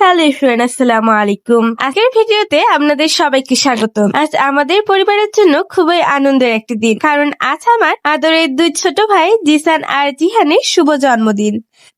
Hello everyone, আসসালামু আলাইকুম। আজকের ভিডিওতে আপনাদের সবাইকে স্বাগতম। আজ আমাদের পরিবারের জন্য খুবই আনন্দের একটি দিন, কারণ আজ আমার আদরের দুই ছোট ভাই জিসান আর জিহানের শুভ জন্মদিন।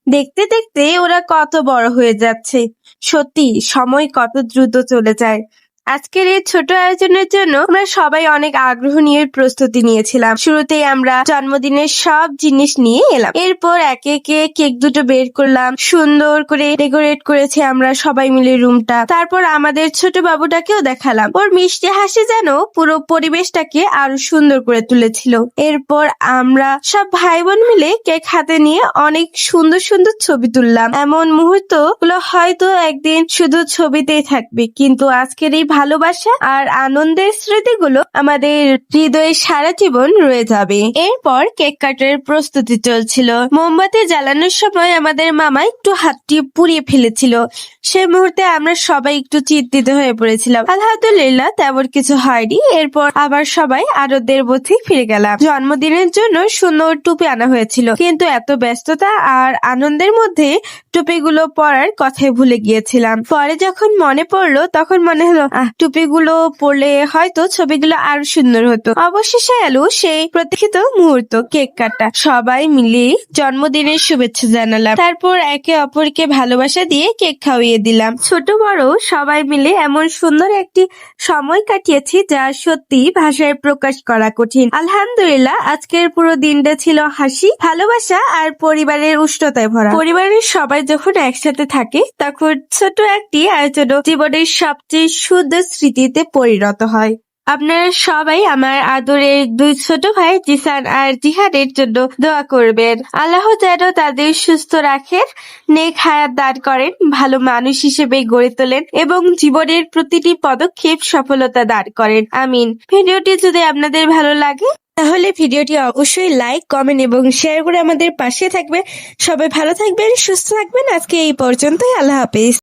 দেখতে দেখতে ওরা কত বড় হয়ে যাচ্ছে। সত্যি সময় কত দ্রুত চলে যায়। আজকের এই ছোট আয়োজনের জন্য আমরা সবাই অনেক আগ্রহ নিয়ে প্রস্তুতি নিয়েছিলাম। শুরুতেই আমরা জন্মদিনের সব জিনিস নিয়ে এলাম। এরপর একে একে কেক দুটো বের করলাম, সুন্দর করে ডেকোরেট করেছি আমরা সবাই মিলে রুমটা। তারপর আমাদের ছোট বাবুটাকেও দেখালাম, ওর মিষ্টি হাসি যেন পুরো পরিবেশটাকে আরো সুন্দর করে তুলেছিল। এরপর আমরা সব ভাই বোন মিলে কেক হাতে নিয়ে অনেক সুন্দর সুন্দর ছবি তুললাম। এমন মুহূর্ত গুলো হয়তো একদিন শুধু ছবিতেই থাকবে, কিন্তু আজকের এই ভালোবাসা আর আনন্দের স্মৃতিগুলো আমাদের হৃদয়ে সারা জীবন রয়ে যাবে। এরপর কেক কাটার প্রস্তুতি চলছিল। মোমবাতি জ্বালানোর সময় আমাদের মামা একটু হাতটি পুড়িয়ে ফেলেছিল। সে মুহূর্তে আমরা সবাই একটু চিন্তিত হয়ে পড়েছিলাম। আলহামদুলিল্লাহ তেমন কিছু হয়নি। এরপর আবার সবাই আনন্দের মধ্যে ফিরে গেলাম। জন্মদিনের জন্য সুন্দর টুপি আনা হয়েছিল, কিন্তু এত ব্যস্ততা আর আনন্দের মধ্যে টুপিগুলো পরার কথাই ভুলে গিয়েছিলাম। পরে যখন মনে পড়লো তখন মনে হলো টুপিগুলো পরলে হয়তো ছবিগুলো আরো সুন্দর হতো। অবশেষে এলো সেই প্রতীক্ষিত মুহূর্ত, কেক কাটা। সবাই মিলে জন্মদিনের শুভেচ্ছা জানালাম, তারপর একে অপরকে ভালোবাসা দিয়ে কেক খাওয়িয়ে দিলাম। ছোট বড় সবাই মিলে এমন সুন্দর একটি সময় কাটিয়েছি যা সত্যি ভাষায় প্রকাশ করা কঠিন। আলহামদুলিল্লাহ আজকের পুরো দিনটা ছিল হাসি, ভালোবাসা আর পরিবারের উষ্ণতায় ভরা। পরিবারের সবাই যখন একসাথে থাকে তখন ছোট একটি আয়োজন জীবনের সবচেয়ে সুন্দর স্মৃতিতে পরিণত হয়। আপনারা সবাই আমার আদরের দুই ছোট ভাই জিসান আর জিহানের জন্য দোয়া করবেন। আল্লাহ যেন তাদের সুস্থ রাখেন, নেক হায়াত দান করেন, ভালো মানুষ হিসেবে গড়ে তোলেন এবং জীবনের প্রতিটি পদক্ষেপ সফলতা দান করেন। আমিন। ভিডিওটি যদি আপনাদের ভালো লাগে তাহলে ভিডিওটি অবশ্যই লাইক, কমেন্ট এবং শেয়ার করে আমাদের পাশে থাকবেন। সবাই ভালো থাকবেন, সুস্থ থাকবেন। আজকে এই পর্যন্তই। আল্লাহ হাফেজ।